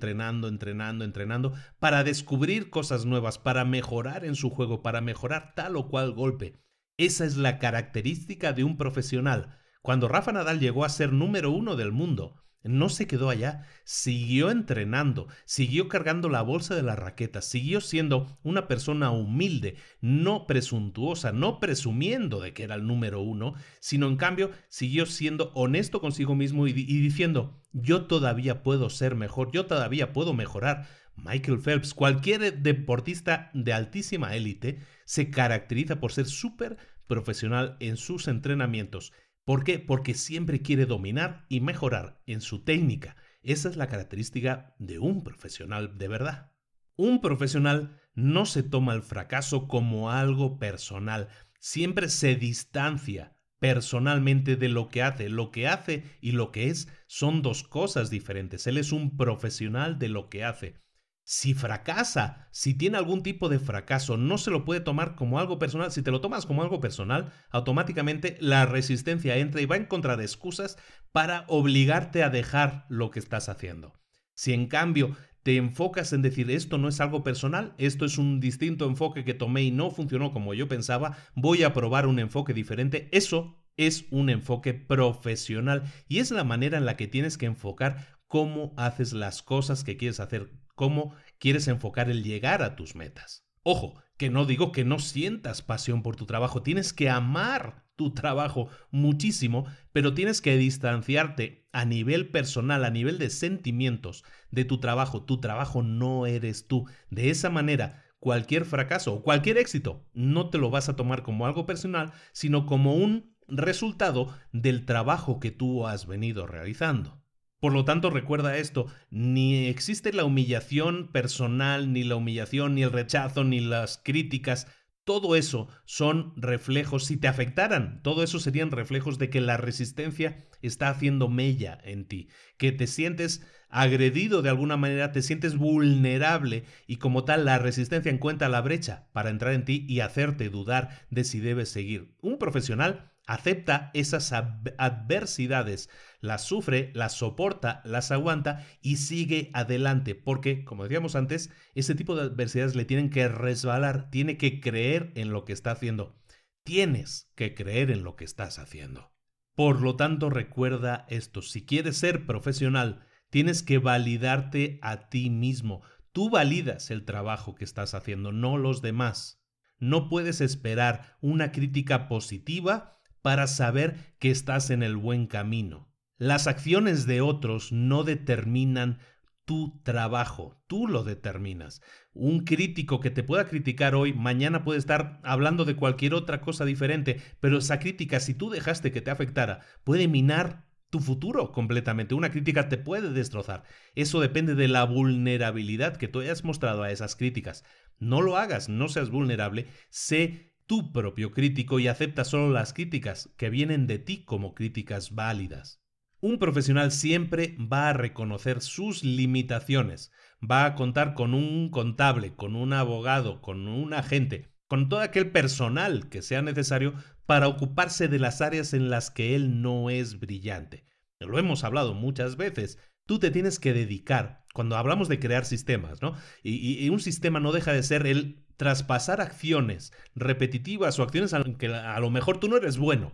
para descubrir cosas nuevas, para mejorar en su juego, para mejorar tal o cual golpe. Esa es la característica de un profesional. Cuando Rafa Nadal llegó a ser número 1 del mundo, no se quedó allá, siguió entrenando, siguió cargando la bolsa de las raquetas, siguió siendo una persona humilde, no presuntuosa, no presumiendo de que era el número 1, sino en cambio siguió siendo honesto consigo mismo y diciendo, yo todavía puedo ser mejor, yo todavía puedo mejorar. Michael Phelps, cualquier deportista de altísima élite, se caracteriza por ser súper profesional en sus entrenamientos. ¿Por qué? Porque siempre quiere dominar y mejorar en su técnica. Esa es la característica de un profesional de verdad. Un profesional no se toma el fracaso como algo personal. Siempre se distancia personalmente de lo que hace. Lo que hace y lo que es son dos cosas diferentes. Él es un profesional de lo que hace. Si fracasa, si tiene algún tipo de fracaso, no se lo puede tomar como algo personal. Si te lo tomas como algo personal, automáticamente la resistencia entra y va a encontrar excusas para obligarte a dejar lo que estás haciendo. Si en cambio te enfocas en decir esto no es algo personal, esto es un distinto enfoque que tomé y no funcionó como yo pensaba, voy a probar un enfoque diferente, eso es un enfoque profesional y es la manera en la que tienes que enfocar cómo haces las cosas que quieres hacer, cómo quieres enfocar el llegar a tus metas. Ojo, que no digo que no sientas pasión por tu trabajo, tienes que amar tu trabajo muchísimo, pero tienes que distanciarte a nivel personal, a nivel de sentimientos de tu trabajo. Tu trabajo no eres tú. De esa manera, cualquier fracaso o cualquier éxito no te lo vas a tomar como algo personal, sino como un resultado del trabajo que tú has venido realizando. Por lo tanto, recuerda esto, ni existe la humillación personal, ni la humillación, ni el rechazo, ni las críticas. Todo eso son reflejos, si te afectaran, todo eso serían reflejos de que la resistencia está haciendo mella en ti, que te sientes agredido de alguna manera, te sientes vulnerable y como tal la resistencia encuentra la brecha para entrar en ti y hacerte dudar de si debes seguir. Un profesional acepta esas adversidades, las sufre, las soporta, las aguanta y sigue adelante, porque, como decíamos antes, ese tipo de adversidades le tienen que resbalar, tiene que creer en lo que está haciendo. Tienes que creer en lo que estás haciendo. Por lo tanto, recuerda esto, si quieres ser profesional, tienes que validarte a ti mismo. Tú validas el trabajo que estás haciendo, no los demás. No puedes esperar una crítica positiva para saber que estás en el buen camino. Las acciones de otros no determinan tu trabajo, tú lo determinas. Un crítico que te pueda criticar hoy, mañana puede estar hablando de cualquier otra cosa diferente, pero esa crítica, si tú dejaste que te afectara, puede minar tu futuro completamente. Una crítica te puede destrozar. Eso depende de la vulnerabilidad que tú hayas mostrado a esas críticas. No lo hagas, no seas vulnerable, sé tu propio crítico y acepta solo las críticas que vienen de ti como críticas válidas. Un profesional siempre va a reconocer sus limitaciones, va a contar con un contable, con un abogado, con un agente, con todo aquel personal que sea necesario para ocuparse de las áreas en las que él no es brillante. Lo hemos hablado muchas veces. Tú te tienes que dedicar, cuando hablamos de crear sistemas, ¿no? Y un sistema no deja de ser el traspasar acciones repetitivas o acciones en que a lo mejor tú no eres bueno.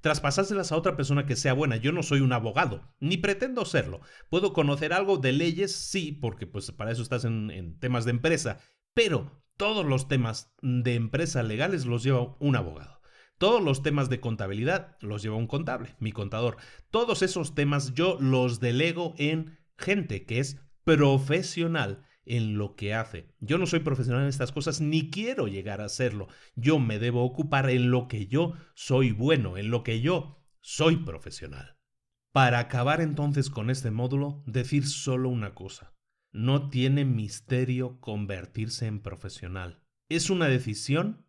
Traspasárselas a otra persona que sea buena. Yo no soy un abogado, ni pretendo serlo. Puedo conocer algo de leyes, sí, porque pues para eso estás en temas de empresa, pero todos los temas de empresa legales los lleva un abogado. Todos los temas de contabilidad los lleva un contable, mi contador. Todos esos temas yo los delego en gente que es profesional en lo que hace. Yo no soy profesional en estas cosas ni quiero llegar a serlo. Yo me debo ocupar en lo que yo soy bueno, en lo que yo soy profesional. Para acabar entonces con este módulo, decir solo una cosa. No tiene misterio convertirse en profesional. Es una decisión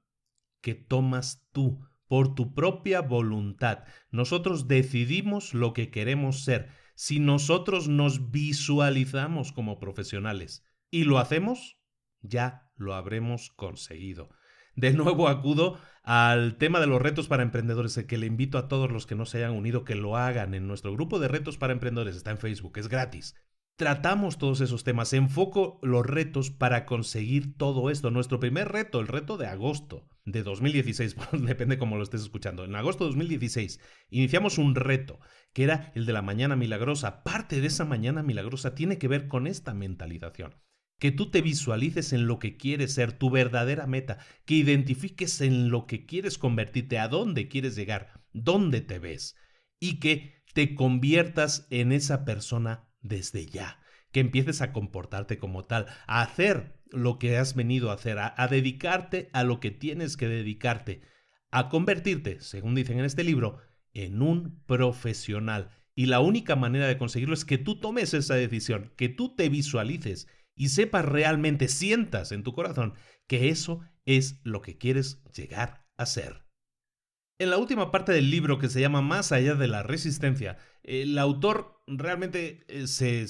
que tomas tú por tu propia voluntad. Nosotros decidimos lo que queremos ser. Si nosotros nos visualizamos como profesionales y lo hacemos, ya lo habremos conseguido. De nuevo acudo al tema de los retos para emprendedores, el que le invito a todos los que no se hayan unido que lo hagan en nuestro grupo de retos para emprendedores. Está en Facebook, es gratis. Tratamos todos esos temas, enfoco los retos para conseguir todo esto. Nuestro primer reto, el reto de agosto de 2016, depende cómo lo estés escuchando. En agosto de 2016 iniciamos un reto que era el de la mañana milagrosa. Parte de esa mañana milagrosa tiene que ver con esta mentalización. Que tú te visualices en lo que quieres ser, tu verdadera meta, que identifiques en lo que quieres convertirte, a dónde quieres llegar, dónde te ves y que te conviertas en esa persona desde ya, que empieces a comportarte como tal, a hacer lo que has venido a hacer, a dedicarte a lo que tienes que dedicarte, a convertirte, según dicen en este libro, en un profesional. Y la única manera de conseguirlo es que tú tomes esa decisión, que tú te visualices y sepas realmente, sientas en tu corazón que eso es lo que quieres llegar a ser. En la última parte del libro, que se llama Más allá de la resistencia, el autor realmente se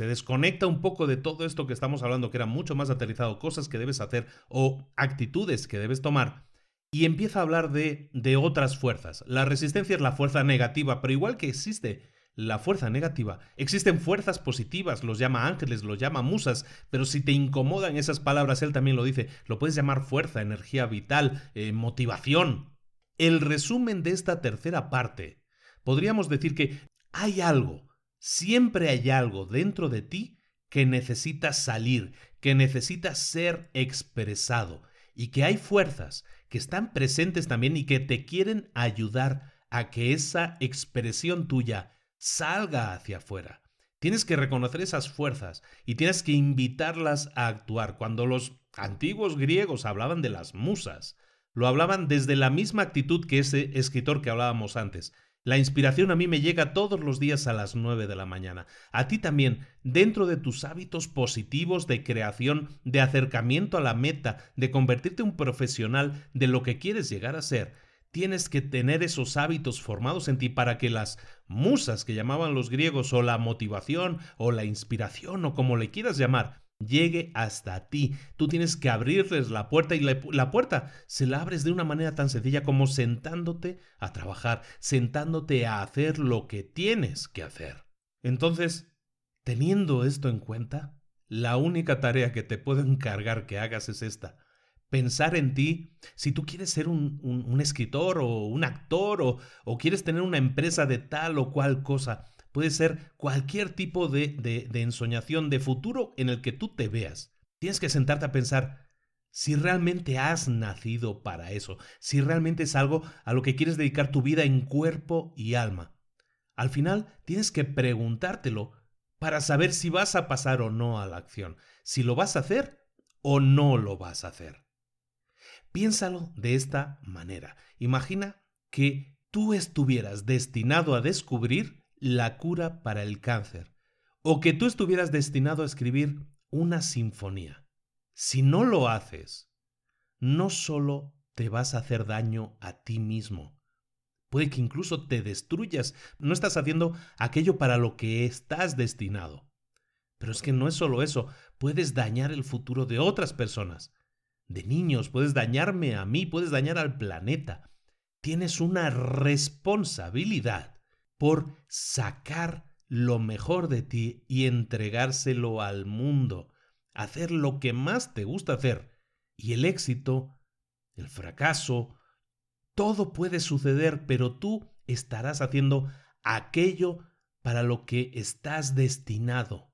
desconecta un poco de todo esto que estamos hablando, que era mucho más aterrizado, cosas que debes hacer o actitudes que debes tomar, y empieza a hablar de otras fuerzas. La resistencia es la fuerza negativa, pero igual que existe la fuerza negativa, existen fuerzas positivas, los llama ángeles, los llama musas, pero si te incomodan esas palabras, él también lo dice, lo puedes llamar fuerza, energía vital, motivación. El resumen de esta tercera parte, podríamos decir que hay algo, siempre hay algo dentro de ti que necesita salir, que necesita ser expresado, y que hay fuerzas que están presentes también y que te quieren ayudar a que esa expresión tuya salga hacia afuera. Tienes que reconocer esas fuerzas y tienes que invitarlas a actuar. Cuando los antiguos griegos hablaban de las musas, lo hablaban desde la misma actitud que ese escritor que hablábamos antes. La inspiración a mí me llega todos los días a las 9 de la mañana. A ti también, dentro de tus hábitos positivos de creación, de acercamiento a la meta, de convertirte en un profesional de lo que quieres llegar a ser, tienes que tener esos hábitos formados en ti para que las musas que llamaban los griegos, o la motivación, o la inspiración, o como le quieras llamar, llegue hasta ti. Tú tienes que abrirles la puerta, y la puerta se la abres de una manera tan sencilla como sentándote a trabajar, sentándote a hacer lo que tienes que hacer. Entonces, teniendo esto en cuenta, la única tarea que te puedo encargar que hagas es esta: pensar en ti. Si tú quieres ser un escritor o un actor, o quieres tener una empresa de tal o cual cosa, puede ser cualquier tipo de ensoñación de futuro en el que tú te veas. Tienes que sentarte a pensar si realmente has nacido para eso, si realmente es algo a lo que quieres dedicar tu vida en cuerpo y alma. Al final tienes que preguntártelo para saber si vas a pasar o no a la acción, si lo vas a hacer o no lo vas a hacer. Piénsalo de esta manera. Imagina que tú estuvieras destinado a descubrir la cura para el cáncer, o que tú estuvieras destinado a escribir una sinfonía. Si no lo haces, no solo te vas a hacer daño a ti mismo, puede que incluso te destruyas. No estás haciendo aquello para lo que estás destinado. Pero es que no es solo eso, puedes dañar el futuro de otras personas, de niños, puedes dañarme a mí, puedes dañar al planeta. Tienes una responsabilidad por sacar lo mejor de ti y entregárselo al mundo, hacer lo que más te gusta hacer. Y el éxito, el fracaso, todo puede suceder, pero tú estarás haciendo aquello para lo que estás destinado.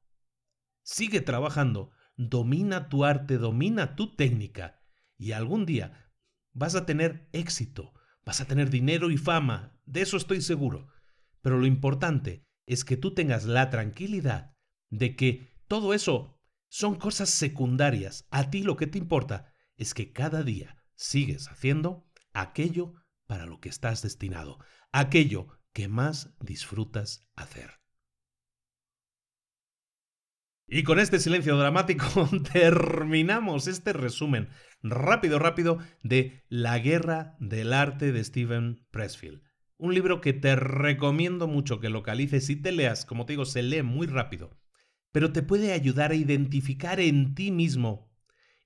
Sigue trabajando, domina tu arte, domina tu técnica, y algún día vas a tener éxito, vas a tener dinero y fama, de eso estoy seguro. Pero lo importante es que tú tengas la tranquilidad de que todo eso son cosas secundarias. A ti lo que te importa es que cada día sigues haciendo aquello para lo que estás destinado, aquello que más disfrutas hacer. Y con este silencio dramático terminamos este resumen rápido de La guerra del arte de Steven Pressfield. Un libro que te recomiendo mucho que localices y te leas. Como te digo, se lee muy rápido, pero te puede ayudar a identificar en ti mismo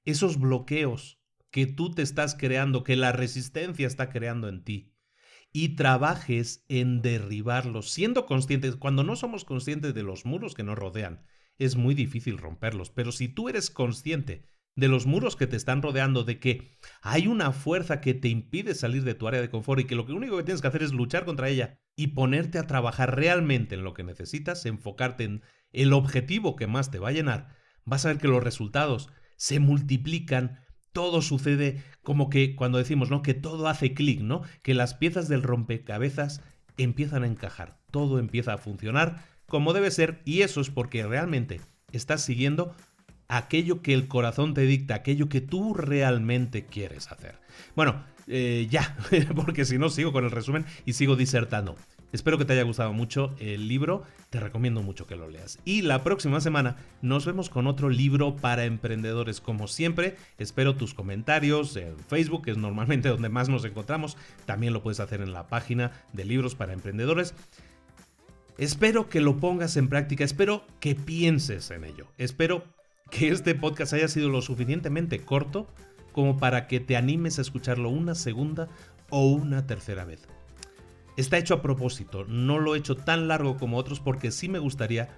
esos bloqueos que tú te estás creando, que la resistencia está creando en ti, y trabajes en derribarlos, siendo conscientes. Cuando no somos conscientes de los muros que nos rodean, es muy difícil romperlos, pero si tú eres consciente de los muros que te están rodeando, de que hay una fuerza que te impide salir de tu área de confort y que lo único que tienes que hacer es luchar contra ella y ponerte a trabajar realmente en lo que necesitas, enfocarte en el objetivo que más te va a llenar, vas a ver que los resultados se multiplican. Todo sucede como que cuando decimos, ¿no?, que todo hace clic, ¿no?, que las piezas del rompecabezas empiezan a encajar, todo empieza a funcionar como debe ser, y eso es porque realmente estás siguiendo aquello que el corazón te dicta, aquello que tú realmente quieres hacer. Bueno, ya, porque si no sigo con el resumen y sigo disertando. Espero que te haya gustado mucho el libro, te recomiendo mucho que lo leas. Y la próxima semana nos vemos con otro libro para emprendedores. Como siempre, espero tus comentarios en Facebook, que es normalmente donde más nos encontramos. También lo puedes hacer en la página de Libros para Emprendedores. Espero que lo pongas en práctica, espero que pienses en ello. Espero que este podcast haya sido lo suficientemente corto como para que te animes a escucharlo una segunda o una tercera vez. Está hecho a propósito, no lo he hecho tan largo como otros porque sí me gustaría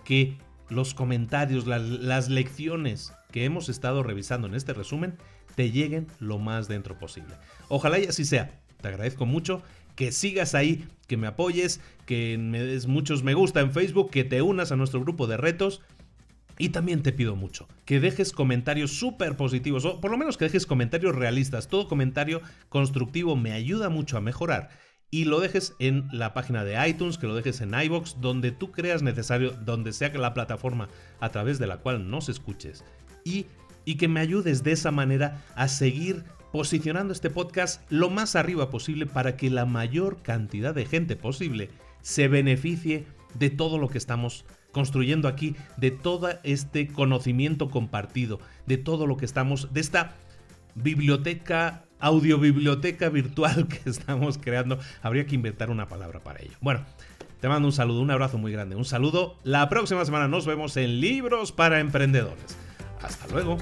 que los comentarios, las lecciones que hemos estado revisando en este resumen te lleguen lo más dentro posible. Ojalá y así sea. Te agradezco mucho que sigas ahí, que me apoyes, que me des muchos me gusta en Facebook, que te unas a nuestro grupo de retos. Y también te pido mucho que dejes comentarios súper positivos, o por lo menos que dejes comentarios realistas. Todo comentario constructivo me ayuda mucho a mejorar. Y lo dejes en la página de iTunes, que lo dejes en iVoox, donde tú creas necesario, donde sea que la plataforma a través de la cual nos escuches. Y que me ayudes de esa manera a seguir posicionando este podcast lo más arriba posible para que la mayor cantidad de gente posible se beneficie de todo lo que estamos construyendo aquí, de todo este conocimiento compartido, de todo lo que estamos, de esta biblioteca, audiobiblioteca virtual que estamos creando. Habría que inventar una palabra para ello. Bueno, te mando un saludo, un abrazo muy grande, un saludo. La próxima semana nos vemos en Libros para Emprendedores. Hasta luego.